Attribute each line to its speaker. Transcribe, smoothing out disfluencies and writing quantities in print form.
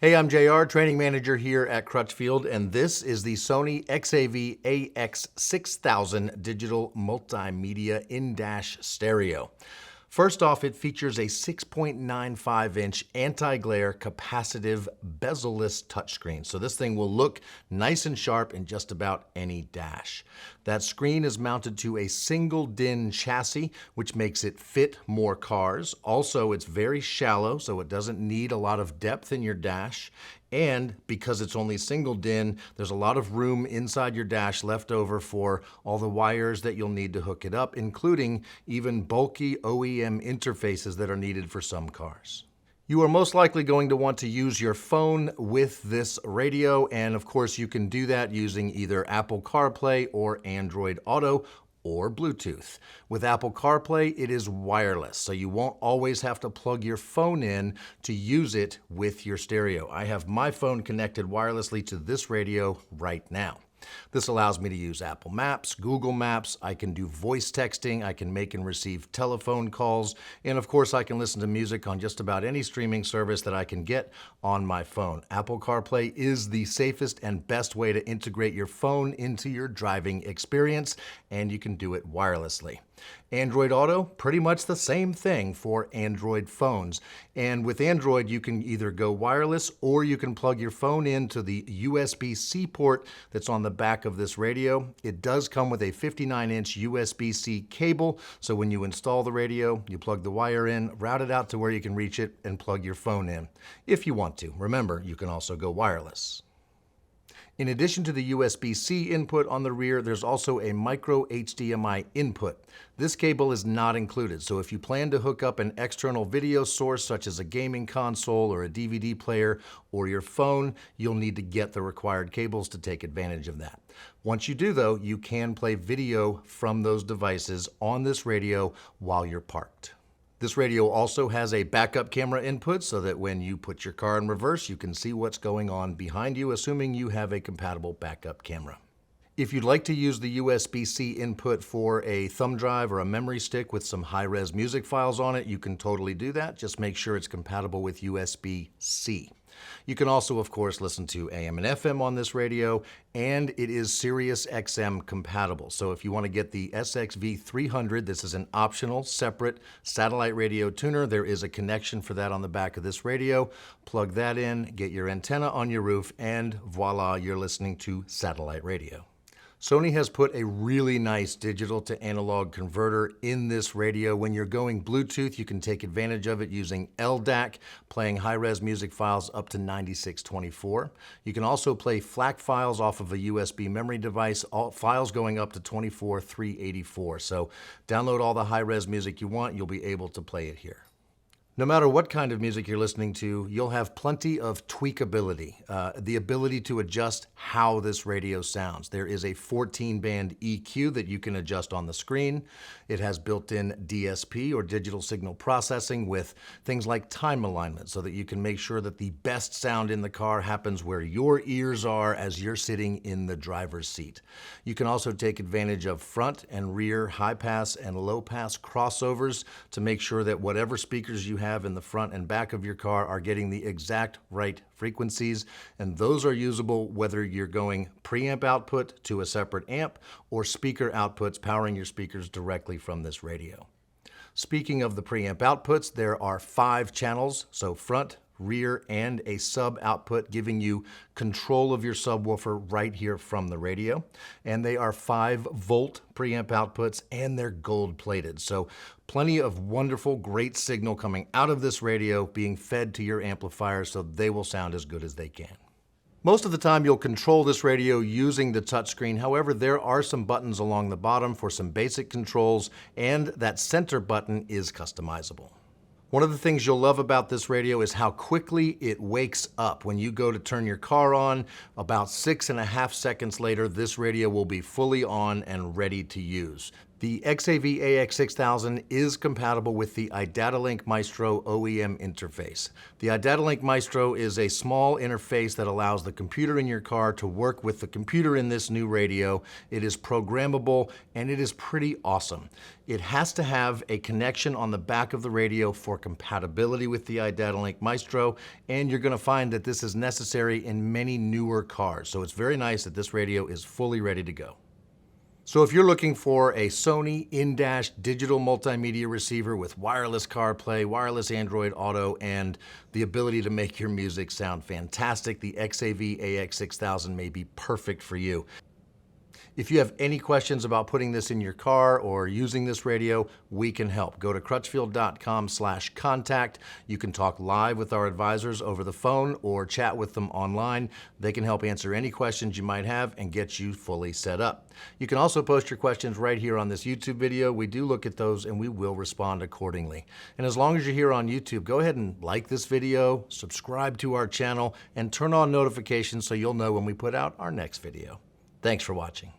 Speaker 1: Hey, I'm JR, training manager here at Crutchfield, and this is the Sony XAV-AX6000 digital multimedia in-dash stereo. First off, it features a 6.95-inch anti-glare capacitive bezel-less touchscreen. So this thing will look nice and sharp in just about any dash. That screen is mounted to a single DIN chassis, which makes it fit more cars. Also, it's very shallow, so it doesn't need a lot of depth in your dash. And because it's only single DIN, there's a lot of room inside your dash left over for all the wires that you'll need to hook it up, including even bulky OEM interfaces that are needed for some cars. You are most likely going to want to use your phone with this radio, and of course you can do that using either Apple CarPlay or Android Auto or Bluetooth. With Apple CarPlay, it is wireless, so you won't always have to plug your phone in to use it with your stereo. I have my phone connected wirelessly to this radio right now. This allows me to use Apple Maps, Google Maps, I can do voice texting, I can make and receive telephone calls, and of course I can listen to music on just about any streaming service that I can get on my phone. Apple CarPlay is the safest and best way to integrate your phone into your driving experience, and you can do it wirelessly. Android Auto, pretty much the same thing for Android phones. And with Android, you can either go wireless or you can plug your phone into the USB-C port that's on the back of this radio. It does come with a 59-inch USB-C cable, so when you install the radio, you plug the wire in, route it out to where you can reach it, and plug your phone in, if you want to. Remember, you can also go wireless. In addition to the USB-C input on the rear, there's also a micro HDMI input. This cable is not included, so if you plan to hook up an external video source such as a gaming console or a DVD player or your phone, you'll need to get the required cables to take advantage of that. Once you do though, you can play video from those devices on this radio while you're parked. This radio also has a backup camera input so that when you put your car in reverse, you can see what's going on behind you, assuming you have a compatible backup camera. If you'd like to use the USB-C input for a thumb drive or a memory stick with some high-res music files on it, you can totally do that. Just make sure it's compatible with USB-C. You can also, of course, listen to AM and FM on this radio, and it is Sirius XM compatible. So if you want to get the SXV-300, this is an optional, separate satellite radio tuner. There is a connection for that on the back of this radio. Plug that in, get your antenna on your roof, and voila, you're listening to satellite radio. Sony has put a really nice digital to analog converter in this radio. When you're going Bluetooth, you can take advantage of it using LDAC, playing high-res music files up to 9624. You can also play FLAC files off of a USB memory device, all files going up to 24384. So download all the high-res music you want, you'll be able to play it here. No matter what kind of music you're listening to, you'll have plenty of tweakability, the ability to adjust how this radio sounds. There is a 14-band EQ that you can adjust on the screen. It has built-in DSP, or digital signal processing, with things like time alignment so that you can make sure that the best sound in the car happens where your ears are as you're sitting in the driver's seat. You can also take advantage of front and rear high-pass and low-pass crossovers to make sure that whatever speakers you have in the front and back of your car are getting the exact right frequencies, and those are usable whether you're going preamp output to a separate amp or speaker outputs powering your speakers directly from this radio. Speaking of the preamp outputs, there are 5 channels, so front, rear, and a sub output, giving you control of your subwoofer right here from the radio. And they are 5-volt preamp outputs, and they're gold plated. So plenty of wonderful, great signal coming out of this radio being fed to your amplifiers so they will sound as good as they can. Most of the time you'll control this radio using the touchscreen. However, there are some buttons along the bottom for some basic controls, and that center button is customizable. One of the things you'll love about this radio is how quickly it wakes up. When you go to turn your car on, about 6.5 seconds later, this radio will be fully on and ready to use. The XAV-AX6000 is compatible with the iDatalink Maestro OEM interface. The iDatalink Maestro is a small interface that allows the computer in your car to work with the computer in this new radio. It is programmable and it is pretty awesome. It has to have a connection on the back of the radio for compatibility with the iDatalink Maestro, and you're going to find that this is necessary in many newer cars. So it's very nice that this radio is fully ready to go. So if you're looking for a Sony in-dash digital multimedia receiver with wireless CarPlay, wireless Android Auto, and the ability to make your music sound fantastic, the XAV-AX6000 may be perfect for you. If you have any questions about putting this in your car or using this radio, we can help. Go to crutchfield.com/contact. You can talk live with our advisors over the phone or chat with them online. They can help answer any questions you might have and get you fully set up. You can also post your questions right here on this YouTube video. We do look at those and we will respond accordingly. And as long as you're here on YouTube, go ahead and like this video, subscribe to our channel, and turn on notifications so you'll know when we put out our next video. Thanks for watching.